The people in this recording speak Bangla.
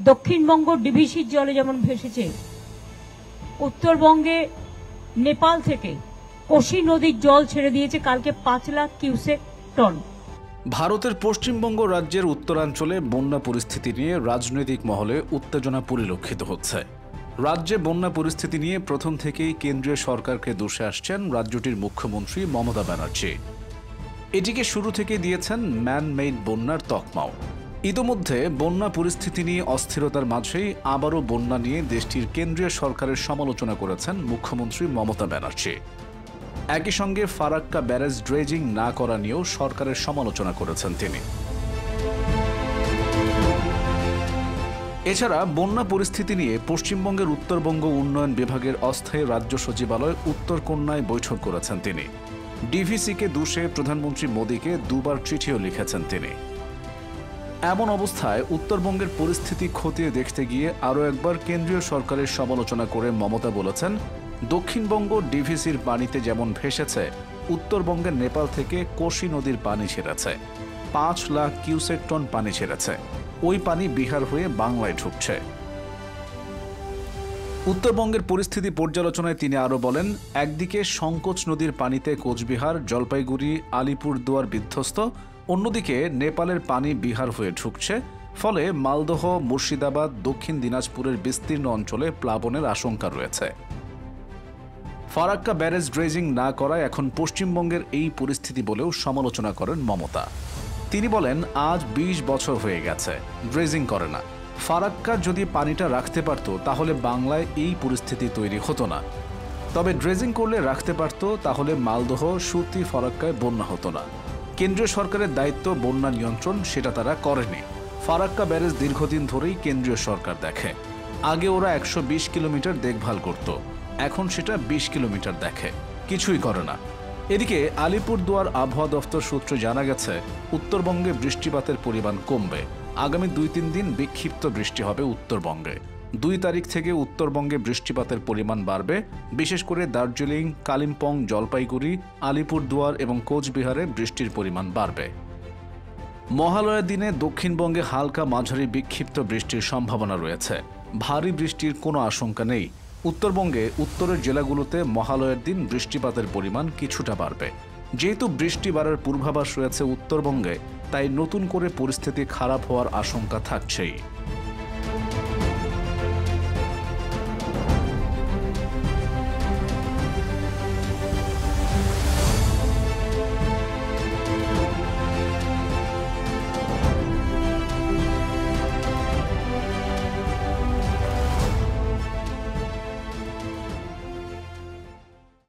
দক্ষিণবঙ্গ ডিভিসির জলে যেমন ভেসেছে, উত্তরবঙ্গে নেপাল থেকে কোশি নদীর জল ছেড়ে দিয়েছে কালকে 5 লাখ কিউসেক টন। ভারতের পশ্চিমবঙ্গ রাজ্যের উত্তরাঞ্চলে বন্যা পরিস্থিতি নিয়ে রাজনৈতিক মহলে উত্তেজনা পরিলক্ষিত হচ্ছে। রাজ্যে বন্যা পরিস্থিতি নিয়ে প্রথম থেকেই কেন্দ্রীয় সরকারকে দোষে আসছেন রাজ্যটির মুখ্যমন্ত্রী মমতা ব্যানার্জি। এটিকে শুরু থেকে দিয়েছেন ম্যান মেড বন্যার তকমাও। ইতোমধ্যে বন্যা পরিস্থিতি নিয়ে অস্থিরতার মাঝেই আবারও বন্যা নিয়ে দেশটির কেন্দ্রীয় সরকারের সমালোচনা করেছেন মুখ্যমন্ত্রী মমতা ব্যানার্জি। একই সঙ্গে ফারাক্কা ব্যারেজ ড্রেজিং না করা নিয়েও সরকারের সমালোচনা করেছেন তিনি। এছাড়া বন্যা পরিস্থিতি নিয়ে পশ্চিমবঙ্গের উত্তরবঙ্গ উন্নয়ন বিভাগের অস্থায়ী রাজ্য সচিবালয় উত্তরকন্যায় বৈঠক করেছেন তিনি। ডিভিসিকে দোষে প্রধানমন্ত্রী মোদীকে 2 বার চিঠিও লিখেছেন তিনি। এমন অবস্থায় উত্তরবঙ্গের পরিস্থিতি খতিয়ে দেখতে গিয়ে আরও একবার কেন্দ্রীয় সরকারের সমালোচনা করে মমতা বলেছেন, দক্ষিণবঙ্গ ডিভিসির পানিতে যেমন ভেসেছে, উত্তরবঙ্গের নেপাল থেকে কোশি নদীর পানি ছেড়েছে। 5 লাখ কিউসেক টন পানি ছেড়েছে। ওই পানি বিহার হয়ে বাংলায় ঢুকছে। উত্তরবঙ্গের পরিস্থিতি পর্যালোচনায় তিনি আরও বলেন, একদিকে সংকোচ নদীর পানিতে কোচবিহার, জলপাইগুড়ি, আলিপুরদুয়ার বিধ্বস্ত, অন্যদিকে নেপালের পানি বিহার হয়ে ঢুকছে। ফলে মালদহ, মুর্শিদাবাদ, দক্ষিণ দিনাজপুরের বিস্তীর্ণ অঞ্চলে প্লাবনের আশঙ্কা রয়েছে। ফারাক্কা ব্যারেজ ড্রেজিং না করায় এখন পশ্চিমবঙ্গের এই পরিস্থিতি বলেও সমালোচনা করেন মমতা। তিনি বলেন, আজ 20 বছর হয়ে গেছে, ড্রেজিং করে না। ফারাক্কা যদি পানিটা রাখতে পারত তাহলে বাংলায় এই পরিস্থিতি তৈরি হতো না। তবে ড্রেজিং করলে রাখতে পারত, তাহলে মালদহ, সুতি, ফারাক্কায় বন্যা হতো না। কেন্দ্রীয় সরকারের দায়িত্ব বন্যা নিয়ন্ত্রণ, সেটা তারা করেনি। ফারাক্কা ব্যারেজ দীর্ঘদিন ধরেই কেন্দ্রীয় সরকার দেখে। আগে ওরা 120 কিলোমিটার দেখভাল করত, এখন সেটা 20 কিলোমিটার দেখে, কিছুই করে না। এদিকে আলিপুরদুয়ার আবহাওয়া দফতর সূত্রে জানা গেছে, উত্তরবঙ্গে বৃষ্টিপাতের পরিমাণ কমবে। আগামী 2-3 দিন বিক্ষিপ্ত বৃষ্টি হবে উত্তরবঙ্গে। 2 তারিখ থেকে উত্তরবঙ্গে বৃষ্টিপাতের পরিমাণ বাড়বে। বিশেষ করে দার্জিলিং, কালিম্পং, জলপাইগুড়ি, আলিপুরদুয়ার এবং কোচবিহারে বৃষ্টির পরিমাণ বাড়বে। মহালয়ার দিনে দক্ষিণবঙ্গে হালকা মাঝারি বিক্ষিপ্ত বৃষ্টির সম্ভাবনা রয়েছে। ভারী বৃষ্টির কোনো আশঙ্কা নেই। উত্তরবঙ্গে উত্তরের জেলাগুলোতে মহালয়ার দিন বৃষ্টিপাতের পরিমাণ কিছুটা বাড়বে। যেহেতু বৃষ্টি বাড়ার পূর্বাভাস রয়েছে উত্তরবঙ্গে, তাই নতুন করে পরিস্থিতি খারাপ হওয়ার আশঙ্কা থাকছেই।